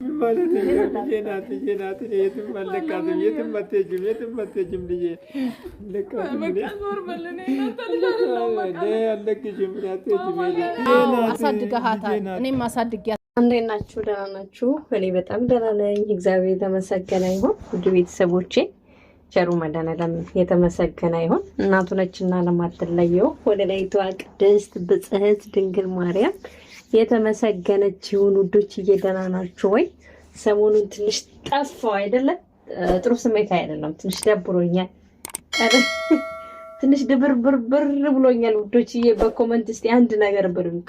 ማለት የናት የትም አለቃትም የትም አትሄጂም ልጄ አሳድገሃታል። እኔም አሳድጊያት። እንዴት ናችሁ? ደህና ናችሁ? እኔ በጣም ደህና ነኝ። እግዚአብሔር የተመሰገነ ይሁን። ውድ ቤተሰቦቼ ቸሩ መድኃኔዓለም የተመሰገነ ይሁን። እናቱ ነችና ለማትለየው ወደ ላይቷ ቅድስት ብጽሕት ድንግል ማርያም የተመሰገነች ይሁን። ውዶችዬ ደህና ናችሁ ወይ? ሰሞኑን ትንሽ ጠፋው አይደለ? ጥሩ ስሜት አይደለም። ትንሽ ደብሮኛል። ትንሽ ድብርብር ብሎኛል ውዶችዬ። በኮመንት እስቲ አንድ ነገር ብሉኝ።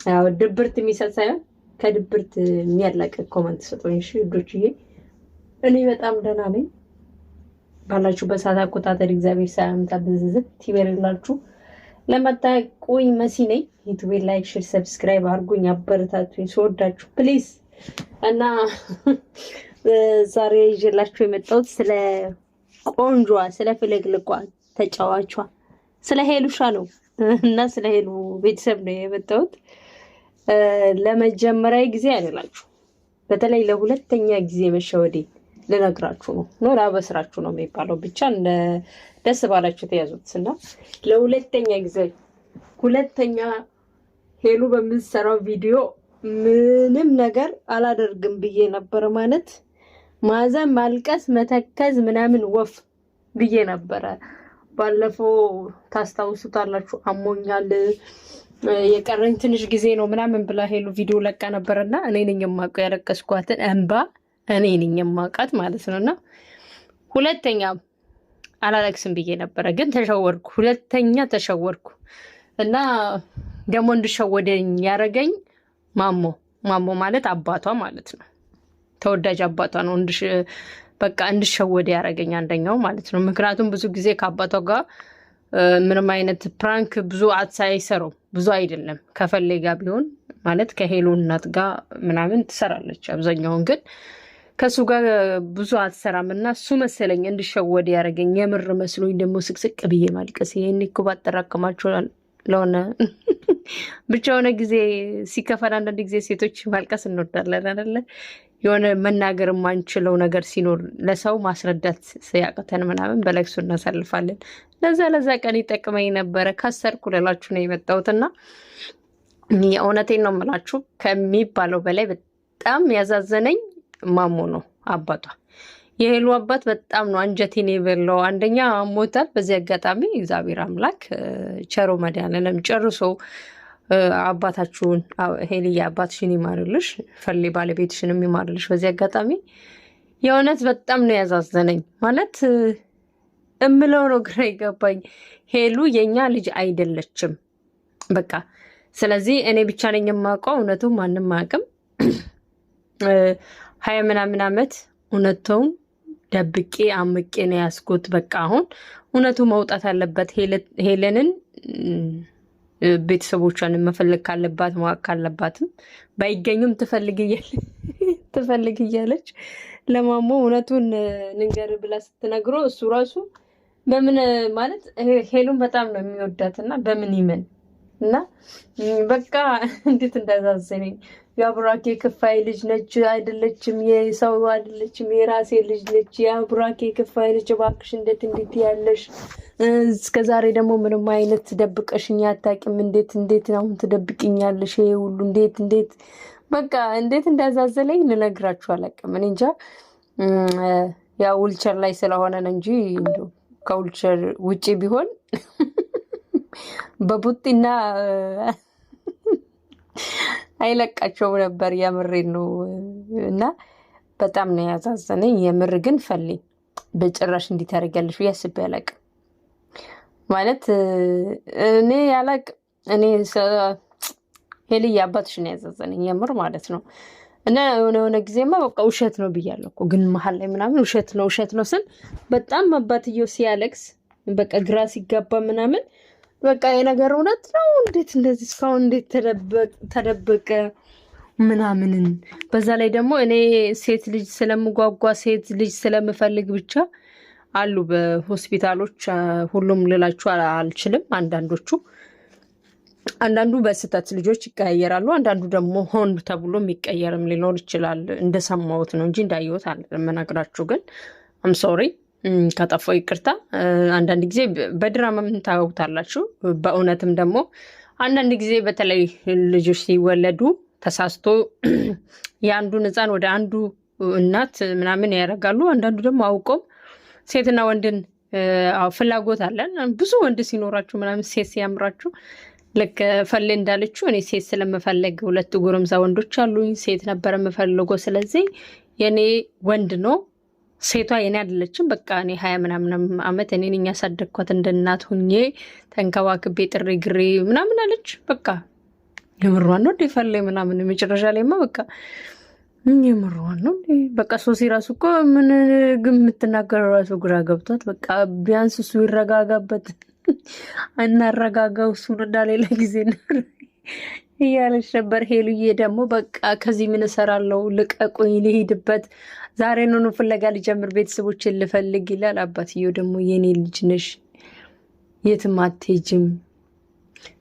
ያው ድብርት የሚሰጥ ሳይሆን ከድብርት የሚያላቅቅ ኮመንት ስጡኝ እሺ ውዶችዬ። እኔ በጣም ደህና ነኝ። ባላችሁ በሰዓት አቆጣጠር እግዚአብሔር ሰላምታ ብዝዝት ይበርላችሁ። ለማታውቁኝ መሲ ነኝ። ዩቲዩብ ላይክ፣ ሼር፣ ሰብስክራይብ አድርጉኝ፣ አበረታቱኝ። ስወዳችሁ ፕሊዝ። እና ዛሬ ይዤላችሁ የመጣሁት ስለ ቆንጆዋ ስለ ፍልቅልቋ ተጫዋቿ ስለ ሄሉሻ ነው እና ስለ ሄሉ ቤተሰብ ነው የመጣሁት። ለመጀመሪያ ጊዜ አይደላችሁ፣ በተለይ ለሁለተኛ ጊዜ መሸወዴ ልነግራችሁ ነው። ኖራ በስራችሁ ነው የሚባለው። ብቻ እንደ ደስ ባላችሁ ተያዙት እና ለሁለተኛ ጊዜ ሁለተኛ ሄሉ በምትሰራው ቪዲዮ ምንም ነገር አላደርግም ብዬ ነበር። ማለት ማዘን፣ ማልቀስ፣ መተከዝ ምናምን ወፍ ብዬ ነበረ። ባለፈው ታስታውሱታላችሁ። አሞኛል የቀረኝ ትንሽ ጊዜ ነው ምናምን ብላ ሄሉ ቪዲዮ ለቃ ነበርና እኔ ነኝ የማውቀው ያለቀስኳትን እንባ እኔ ነኝ የማውቃት ማለት ነውና ሁለተኛ አላለቅስም ብዬ ነበረ። ግን ተሸወርኩ። ሁለተኛ ተሸወርኩ እና ደግሞ እንድሸወደኝ ያረገኝ ማሞ ማለት አባቷ ማለት ነው። ተወዳጅ አባቷ ነው። በቃ እንድሸወደ ያረገኝ አንደኛው ማለት ነው። ምክንያቱም ብዙ ጊዜ ከአባቷ ጋር ምንም አይነት ፕራንክ ብዙ አይሰሩም። ብዙ አይደለም ከፈለጋ ቢሆን ማለት ከሄሉ እናት ጋር ምናምን ትሰራለች አብዛኛውን፣ ግን ከሱ ጋር ብዙ አትሰራም እና እሱ መሰለኝ እንድሸወደ ያረገኝ። የምር መስሎኝ ደግሞ ስቅስቅ ብዬ ማልቀስ። ይሄን እኮ ባጠራቀማቸው ለሆነ ብቻ የሆነ ጊዜ ሲከፈል አንዳንድ ጊዜ ሴቶች ማልቀስ እንወዳለን አይደለ? የሆነ መናገር የማንችለው ነገር ሲኖር ለሰው ማስረዳት ሲያቅተን ምናምን በለቅሶ እናሳልፋለን። ለዛ ቀን ይጠቅመኝ ነበረ። ከሰርኩ ልላችሁ ነው የመጣሁትና የእውነቴን ነው የምላችሁ። ከሚባለው በላይ በጣም ያዛዘነኝ ማሞ ነው አባቷ። የሄሉ አባት በጣም ነው አንጀቴን የበላው። አንደኛ ሞታል። በዚህ አጋጣሚ እግዚአብሔር አምላክ ቸሮ መድኃኔዓለም ጨርሶ አባታችሁን ሄልዬ አባትሽን ይማርልሽ፣ ፈሌ ባለቤትሽንም ይማርልሽ። በዚህ አጋጣሚ የእውነት በጣም ነው ያዛዘነኝ። ማለት እምለው ነው ግራ ይገባኝ። ሄሉ የኛ ልጅ አይደለችም በቃ። ስለዚህ እኔ ብቻ ነኝ የማውቀው፣ እውነቱ ማንም አያውቅም። 20 ምናምን ዓመት እውነቱን ደብቄ አምቄ ነው ያስኩት። በቃ አሁን እውነቱ መውጣት አለበት። ሄለንን ቤተሰቦቿን መፈለግ ካለባት ማወቅ ካለባትም ባይገኙም ትፈልግ እያለች ለማሞ እውነቱን ንገር ብላ ስትነግሮ እሱ ራሱ በምን ማለት ሄሉን በጣም ነው የሚወዳትና በምን ይመን እና በቃ እንዴት እንዳዛዘነኝ። የአብራኬ ክፋይ ልጅ ነች አይደለችም፣ የሰው አይደለችም፣ የራሴ ልጅ ነች። የአብራኬ ክፋይ ልጅ እባክሽ እንዴት ያለሽ እስከዛሬ ደግሞ ምንም አይነት ደብቀሽኝ አታውቂም። እንዴት አሁን ትደብቅኛለሽ? ይሄ ሁሉ እንዴት በቃ እንዴት እንዳዛዘለኝ ልነግራችሁ አላውቅም። እኔ እንጃ። ያ ዊልቸር ላይ ስለሆነ ነው እንጂ እንደው ከዊልቸር ውጪ ቢሆን በቡጢና አይለቃቸው ነበር። የምሬን ነው እና በጣም ነው ያዛዘነኝ የምር። ግን ፈልኝ በጭራሽ እንዲታረጋለሽ ያስብ ያላቅ ማለት እኔ ያላቅ እኔ ሄልዬ አባትሽ ነው ያዛዘነኝ የምር ማለት ነው። እና የሆነ ጊዜማ በቃ ውሸት ነው ብያለሁ እኮ። ግን መሀል ላይ ምናምን ውሸት ነው ስል በጣም አባትየው ሲያለቅስ በቃ ግራ ሲጋባ ምናምን በቃ የነገር እውነት ነው። እንዴት እንደዚህ እስካሁን እንዴት ተደበቀ ምናምንን። በዛ ላይ ደግሞ እኔ ሴት ልጅ ስለምጓጓ ሴት ልጅ ስለምፈልግ ብቻ አሉ በሆስፒታሎች፣ ሁሉም ልላችሁ አልችልም፣ አንዳንዶቹ አንዳንዱ በስተት ልጆች ይቀያየራሉ። አንዳንዱ ደግሞ ሆን ተብሎ የሚቀየርም ሊኖር ይችላል። እንደሰማሁት ነው እንጂ እንዳየሁት አልመናግራችሁ። ግን አም ሶሪ ከጠፋው ይቅርታ። አንዳንድ ጊዜ በድራማ ምን ታውታላችሁ፣ በእውነትም ደግሞ አንዳንድ ጊዜ በተለይ ልጆች ሲወለዱ ተሳስቶ የአንዱን ሕፃን ወደ አንዱ እናት ምናምን ያደርጋሉ። አንዳንዱ ደግሞ አውቀው ሴትና ወንድን ፍላጎት አለን። ብዙ ወንድ ሲኖራችሁ ምናምን ሴት ሲያምራችሁ ልክ ፈሌ እንዳለችው እኔ ሴት ስለምፈለግ 2 ጎረምሳ ወንዶች አሉኝ። ሴት ነበር የምፈልገው። ስለዚህ የኔ ወንድ ነው፣ ሴቷ የኔ አይደለችም። በቃ እኔ 20 ምናምን ዓመት እኔ ነኝ ያሳደግኳት እንደ እናት ሁኜ ተንከባክቤ ጥሪ ግሬ ምናምን አለች። በቃ የምሯን ነው እንደ ፈሌ ምናምን መጨረሻ ላይማ በቃ የምሯን ነው በቃ ሶሲ ራሱ እኮ ምን ግን የምትናገረው ራሱ ግራ ገብቷት በቃ ቢያንስ እሱ ይረጋጋበት እናረጋጋው እሱን እንዳሌላ ጊዜ እያለች ነበር። ሄሉዬ ደግሞ በቃ ከዚህ ምን እሰራለሁ ልቀቁኝ ልሄድበት፣ ዛሬ ነው ፍለጋ ልጀምር፣ ቤተሰቦችን ልፈልግ ይላል። አባትየው ደግሞ የኔ ልጅ ነሽ የትም አትሄጂም።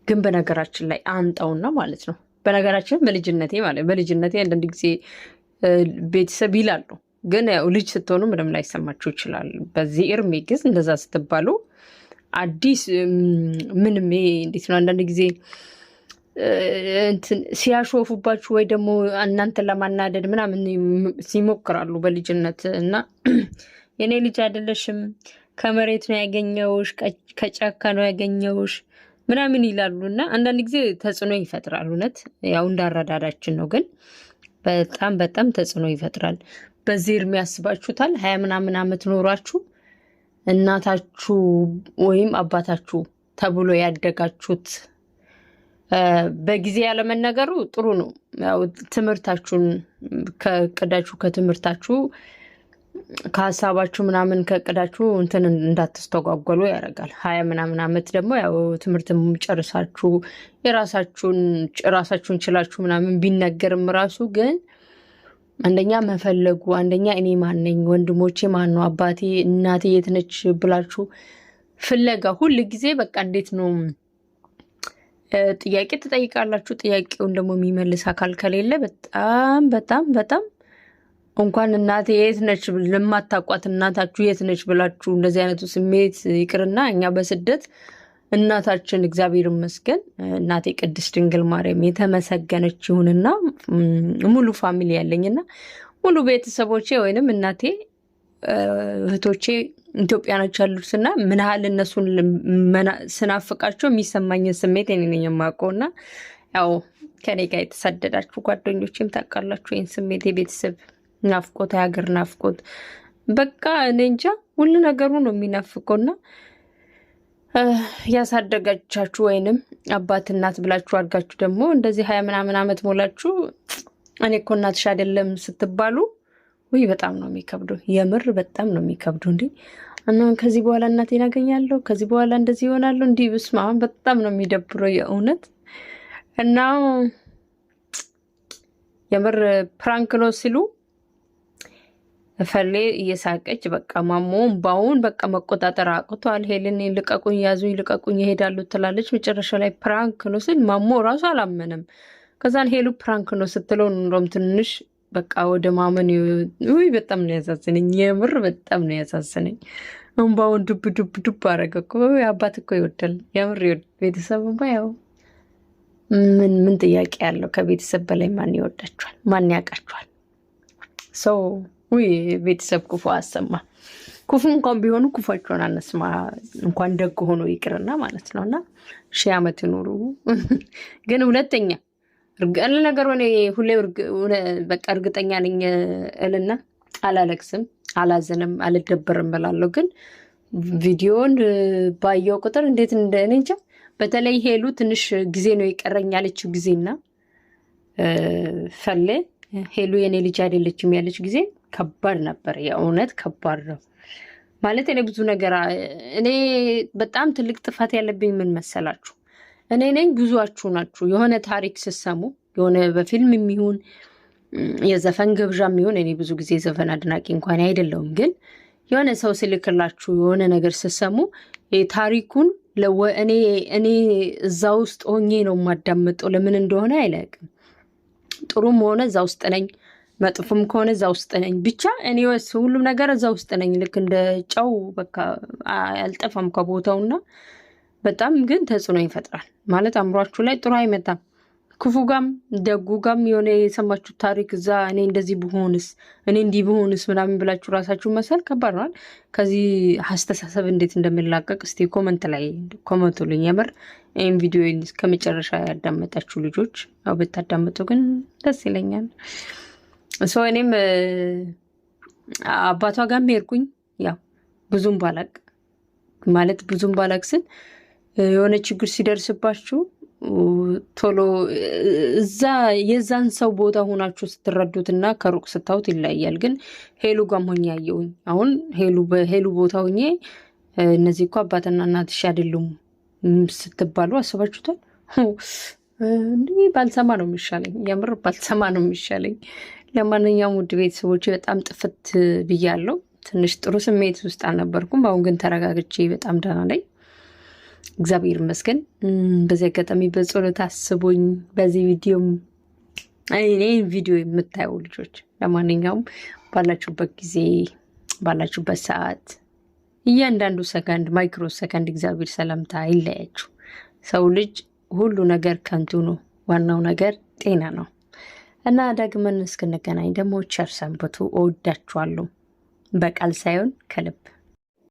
ግን በነገራችን ላይ አንጣውና ማለት ነው በነገራችን በልጅነቴ አንዳንድ ጊዜ ቤተሰብ ይላሉ። ግን ያው ልጅ ስትሆኑ ምንም ላይሰማችሁ ይችላል። በዚህ እርሜ ግዝ እንደዛ ስትባሉ አዲስ ምንም እንዴት ነው አንዳንድ ጊዜ ሲያሾፉባችሁ ወይ ደግሞ እናንተን ለማናደድ ምናምን ሲሞክራሉ በልጅነት እና የኔ ልጅ አይደለሽም ከመሬት ነው ያገኘውሽ ከጫካ ነው ያገኘውሽ ምናምን ይላሉ። እና አንዳንድ ጊዜ ተጽዕኖ ይፈጥራል። እውነት ያው እንዳረዳዳችን ነው፣ ግን በጣም ተጽዕኖ ይፈጥራል። በዚህ እድሜ ያስባችሁታል 20 ምናምን ዓመት ኖሯችሁ እናታችሁ ወይም አባታችሁ ተብሎ ያደጋችሁት በጊዜ ያለመነገሩ ጥሩ ነው። ያው ትምህርታችሁን ከቅዳችሁ ከትምህርታችሁ ከሀሳባችሁ ምናምን ከቅዳችሁ እንትን እንዳትስተጓጎሉ ያደርጋል። 20 ምናምን ዓመት ደግሞ ያው ትምህርትም ጨርሳችሁ ራሳችሁን ችላችሁ ምናምን ቢነገርም ራሱ ግን አንደኛ መፈለጉ አንደኛ እኔ ማን ነኝ፣ ወንድሞቼ ማን ነው፣ አባቴ እናቴ የት ነች ብላችሁ ፍለጋ ሁል ጊዜ በቃ እንዴት ነው ጥያቄ ትጠይቃላችሁ። ጥያቄውን ደግሞ የሚመልስ አካል ከሌለ በጣም እንኳን እናቴ የት ነች ለማታቋት እናታችሁ የት ነች ብላችሁ እንደዚህ አይነቱ ስሜት ይቅርና እኛ በስደት እናታችን እግዚአብሔር ይመስገን እናቴ ቅድስት ድንግል ማርያም የተመሰገነች ይሁንና ሙሉ ፋሚሊ ያለኝና ሙሉ ቤተሰቦቼ ወይንም እናቴ እህቶቼ ኢትዮጵያ ናቸው ያሉትና ምን ያህል እነሱን ስናፍቃቸው የሚሰማኝን ስሜት እኔ ነኝ የማውቀውና ያው ከኔ ጋር የተሰደዳችሁ ጓደኞቼም ታውቃላችሁ ይህን ስሜት የቤተሰብ ናፍቆት የሀገር ናፍቆት በቃ እኔ እንጃ ሁሉ ነገሩ ነው የሚናፍቀውና ያሳደጋቻችሁ ወይንም አባት እናት ብላችሁ አድጋችሁ ደግሞ እንደዚህ 20 ምናምን ዓመት ሞላችሁ እኔ እኮ እናትሽ አይደለም ስትባሉ ወይ በጣም ነው የሚከብደው። የምር በጣም ነው የሚከብደው። እንዴ እና ከዚህ በኋላ እናቴን አገኛለሁ ከዚህ በኋላ እንደዚህ ይሆናለሁ እንዲህ ብስማ በጣም ነው የሚደብረው የእውነት። እና የምር ፕራንክ ነው ሲሉ ፈሌ እየሳቀች በቃ ማሞ ባውን በቃ መቆጣጠር አቅቷል። ሄልን ልቀቁኝ ያዙኝ ልቀቁኝ ይሄዳሉ ትላለች። መጨረሻ ላይ ፕራንክ ነው ሲል ማሞ ራሱ አላመነም። ከዛን ሄሉ ፕራንክ ነው ስትለው እንደውም ትንሽ በቃ ወደ ማመን ወይ በጣም ነው ያሳዝነኝ። የምር በጣም ነው ያሳዝነኝ። እንባውን ዱብ አረገ እኮ አባት እኮ ይወዳል የምር ቤተሰብማ ያው ምን ጥያቄ ያለው ከቤተሰብ በላይ ማን ይወዳቸዋል ማን ያውቃቸዋል? ሰው ወይ ቤተሰብ ክፉ አሰማ ክፉ እንኳን ቢሆኑ ክፋቸውን አነስማ እንኳን ደግ ሆኖ ይቅርና ማለት ነውና 1000 ዓመት ይኖሩ። ግን ሁለተኛ እርግጠኛ ነገር ሆነ ሁሌ በቃ እርግጠኛ ነኝ እልና አላለቅስም አላዘንም አልደበርም እላለሁ። ግን ቪዲዮን ባየው ቁጥር እንዴት እንደኔ እንጃ። በተለይ ሄሉ ትንሽ ጊዜ ነው የቀረኝ ያለችው ጊዜና ፈሌ ሄሉ የኔ ልጅ አይደለችም ያለች ጊዜ ከባድ ነበር። የእውነት ከባድ ነው ማለት እኔ ብዙ ነገር እኔ በጣም ትልቅ ጥፋት ያለብኝ ምን መሰላችሁ? እኔ ነኝ ብዙዋችሁ ናችሁ የሆነ ታሪክ ስትሰሙ የሆነ በፊልም የሚሆን የዘፈን ግብዣ የሚሆን እኔ ብዙ ጊዜ ዘፈን አድናቂ እንኳን አይደለሁም። ግን የሆነ ሰው ሲልክላችሁ የሆነ ነገር ስትሰሙ ታሪኩን እኔ እዛ ውስጥ ሆኜ ነው የማዳምጠው። ለምን እንደሆነ አይለቅም። ጥሩም ሆነ እዛ ውስጥ ነኝ፣ መጥፎም ከሆነ እዛ ውስጥ ነኝ። ብቻ እኔ ሁሉም ነገር እዛ ውስጥ ነኝ። ልክ እንደ ጨው በቃ አልጠፋም ከቦታውና በጣም ግን ተጽዕኖ ይፈጥራል ማለት አእምሯችሁ ላይ ጥሩ አይመጣም። ክፉ ጋም ደጉ ጋም የሆነ የሰማችሁት ታሪክ እዛ እኔ እንደዚህ ብሆንስ እኔ እንዲህ ብሆንስ ምናምን ብላችሁ ራሳችሁ መሰል ከባድ ነው። ከዚህ አስተሳሰብ እንዴት እንደምላቀቅ እስቲ ኮመንት ላይ ኮመንቱልኝ። የምር ይህን ቪዲዮ ከመጨረሻ ያዳመጣችሁ ልጆች ያው ብታዳመጡ ግን ደስ ይለኛል። እኔም አባቷ ጋር ሄድኩኝ። ያው ብዙም ባላቅ ስል የሆነ ችግር ሲደርስባችሁ ቶሎ እዛ የዛን ሰው ቦታ ሆናችሁ ስትረዱትና ከሩቅ ስታዩት ይለያል። ግን ሄሉ ጋም ሆኜ ያየሁኝ አሁን በሄሉ ቦታ ሆኜ እነዚህ እኮ አባትና እናትሽ አይደሉም ስትባሉ አስባችሁታል? እንዲህ ባልሰማ ነው የሚሻለኝ። የምር ባልሰማ ነው የሚሻለኝ። ለማንኛውም ውድ ቤተሰቦች በጣም ጥፍት ብያለሁ። ትንሽ ጥሩ ስሜት ውስጥ አልነበርኩም። አሁን ግን ተረጋግቼ በጣም ደህና ነኝ። እግዚአብሔር ይመስገን። በዚህ አጋጣሚ በጸሎት አስቡኝ። በዚህ ቪዲዮ የምታዩ ልጆች ለማንኛውም ባላችሁበት ጊዜ ባላችሁበት ሰዓት እያንዳንዱ ሰከንድ ማይክሮ ሰከንድ እግዚአብሔር ሰላምታ አይለያችሁ። ሰው ልጅ ሁሉ ነገር ከንቱ ነው። ዋናው ነገር ጤና ነው እና ዳግመን እስክንገናኝ ደግሞ ቸር ሰንብቱ። እወዳችኋለሁ። በቃል ሳይሆን ከልብ